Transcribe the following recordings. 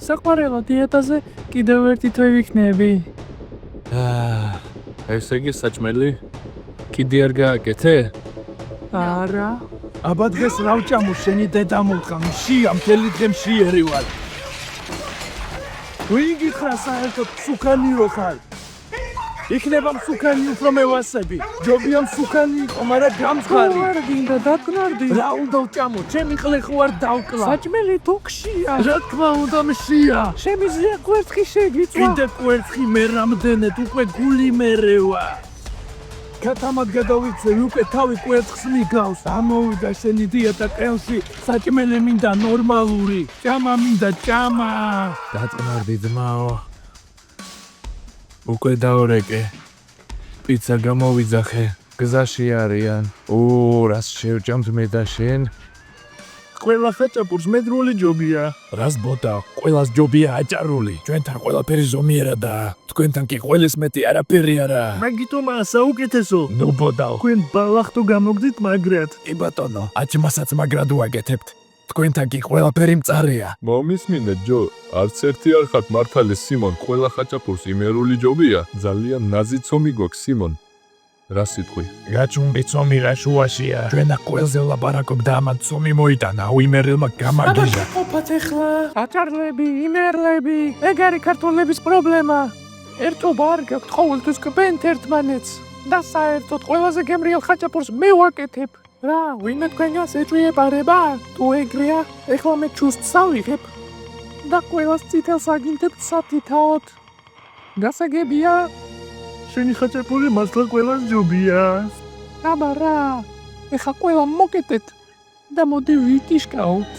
საყვარელო დიეტაზე კიდევ ერთი თვე ვიქნები. ესე იგი საჭმელი კიდე არ გააკეთე? არა. აბა დღეს რა ვჭამო შენი დედა მულყან შია მთელი დღე მშიერი ვარ. ვინგი ხარ საერთოდ სუკანი რო ხარ? იქნება მსუქანი უფრო მევასები. ჯობია მსუქანი იყო, მაგრამ გამცხარი. არ გინდა დაკნარდი. რა უნდა ვჭამო? ჩემი ყლე ხო არ დავკლა. საჭმელი თუქშია. რა თქმა უნდა მშია. შემიძლია კვერცხი შეგიწვა. კიდე კვერცხი მე რამდენად უკვე გული მერევა. კათამად გადავიქცე, უკვე თავი კვერცხს მიგავს. ამოვიდა შენი დიეტა ყელში. საჭმელი მინდა ნორმალური. ჭამა მინდა ჭამა. დაწნარდი ძმაო. უკვე დაორეკე. პიცა გამოვიძახე. გზაში არიან. რას შევჭამთ მე და შენ? ყველა ხაჭაპურს მედრული ჯობია. რას ბოდა? ყველას ჯობია აჭარული. ჩვენთან ყველაფერი ზომიერადაა. თქვენთან კი ყველის მეტი არაფერი არა. მაგითომაა საუკეთესო. ნუ ბოდა. თქვენ ბალახტო გამოგდით მაგრად. კი ბატონო, აჭმასაც მაგრად ვაკეთებთ. თქვენთან კი ყველაფერი მწარეა. მომისმინეთ ჯო, არც ერთი არ ხართ მართალი სიმონ, ყველა ხაჭაპურს იმერული ჯობია. ძალიან ნაზიცომი გვაქვს სიმონ. რა სიტყვი? გაჭუმბი ცომი რა შუაშია. ჩვენა ყველზე ლაპარაკობ და ამან ცომი მოიტანა, უიმერელმა გამაგიჟა. ყოფათ ახლა. აჭარლები, იმერლები, ეგარი ქართველების პრობლემა. ერთობა არ გაქვთ, ყოველთვის გბენთ ერთმანეთს. და საერთოდ ყველაზე გემრიელ ხაჭაპურს მე ვაკეთებ. რა, ვინმე თქვენგანს ეჭვიებარება? თუ ეგრეა, ეხლა მე ჩუსტს ავიღებ და ყველას წითელს აგინდებთ სათითაოდ. გასაგებია? შენი ხაჭაპური მართლა ყველას ჯობია. აბა რა, ეხლა ყველა მოკეთეთ და მოდი ვიტიშკაოთ.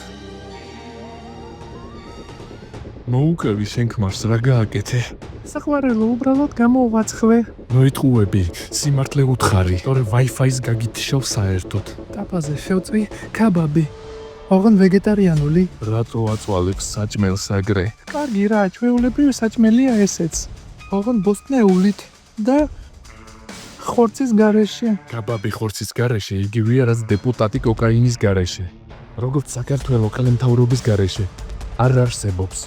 მოუკევი შენ ქმარს რა გააკეთე? საყვარელო, უბრალოდ გამოვაცხლე. მოიტყუები, სიმართლე უთხარი, თორე Wi-Fi-ს გაგითიშავ საერთოდ. ტაპაზე შევწვი კაბაბი. ოღონ ვეგეტარიანული. რატო აწვალებს საჭმელს აგრე? კარგი რა, ჩვეულებრივი საჭმელია ესეც. ოღონ ბოსტნეულით და ხორცის გარეშე. კაბაბი ხორცის გარეშე, იგივეა რაც დეპუტატი კოკაინის გარეშე. როგორც საქართველოს კალენთაურობის გარეშე. არ არსებობს.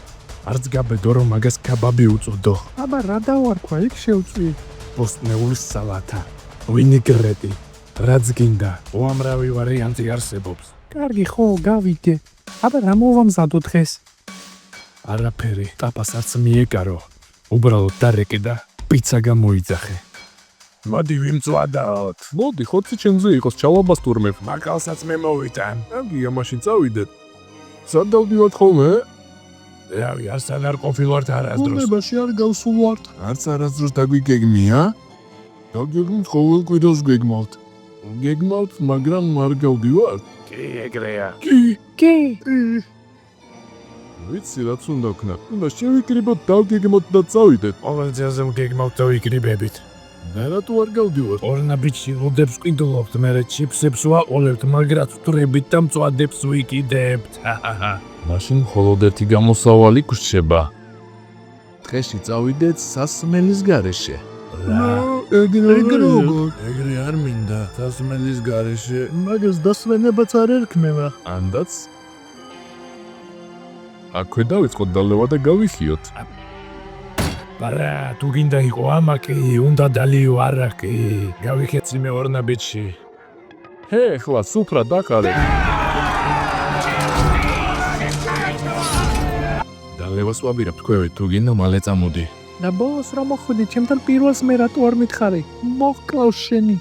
არც გაბედო რომ მაგას კაბაბი უწოდო. აბა რა დავარქვა, იქ შევწვი. ბოსტნეულის სალათა, ვინეგრეტი, რაც გინდა, უამრავი ვარიანტი არსებობს. კარგი ხო, გავიდე. აბა რა მოვამზადო დღეს? არაფერი, ტაპას არც მიეკარო. უბრალოდ დარეკე და პიცა გამოიძახე. მოდი ვიმწვადაოთ. მოდი, ხორცი ჩემზე იყოს, ჩავაბასტურმებ. მაკალსაც მე მოვიტან. აგია, მაშინ წავიდეთ. სად დავდივართ ხოლმე? რავი, ასთან არ ყოფილვართ არასდროს. უნებაში არ გავსულვართ. არც არასდროს დაგვიგეგმია? დაგეგმით ყოველ კვირას გეგმავთ. გეგმავთ, მაგრამ არ გავდივართ. კი, ეგრეა. კი. ვიცი რაც უნდა ვქნათ. უნდა შევიკრიბოთ, დავგეგმოთ და წავიდეთ. ყოველ ძიაზე ვგეგმავთ და ვიკრიბებით. და რატო არ გავდივართ? ორნაბიჯი ლუდებს ვყიდულობთ, მერე ჩიფსებს ვაყოლებთ, მაგრად ვთვრებით და მწვადებს ვიკიდებთ. მაშინ მხოლოდ ერთი გამოსავალი გვრჩება. დღეში წავიდეთ სასმელის გარეშე. ეგრე როგორ? ეგრე არ მინდა, სასმელის გარეშე. მაგას დასვენებაც არ ერქმევა. ანდაც? აქვე დავიწყოთ დალევა და გავიხიოთ. არა, თუ გინდა იყო ამაკი, უნდა დალიო არაკი. გავიხეცი მე ორნაბიჯში. ხლა სუფრა დაკარე. დალევას ვაბირებ თქვენ, თუ გინდა მალე წამოდი. და ბოლოს რა მოხვდი, ჩემთან პირველს მე რატო არ მითხარი? მოჰკლავს შენი.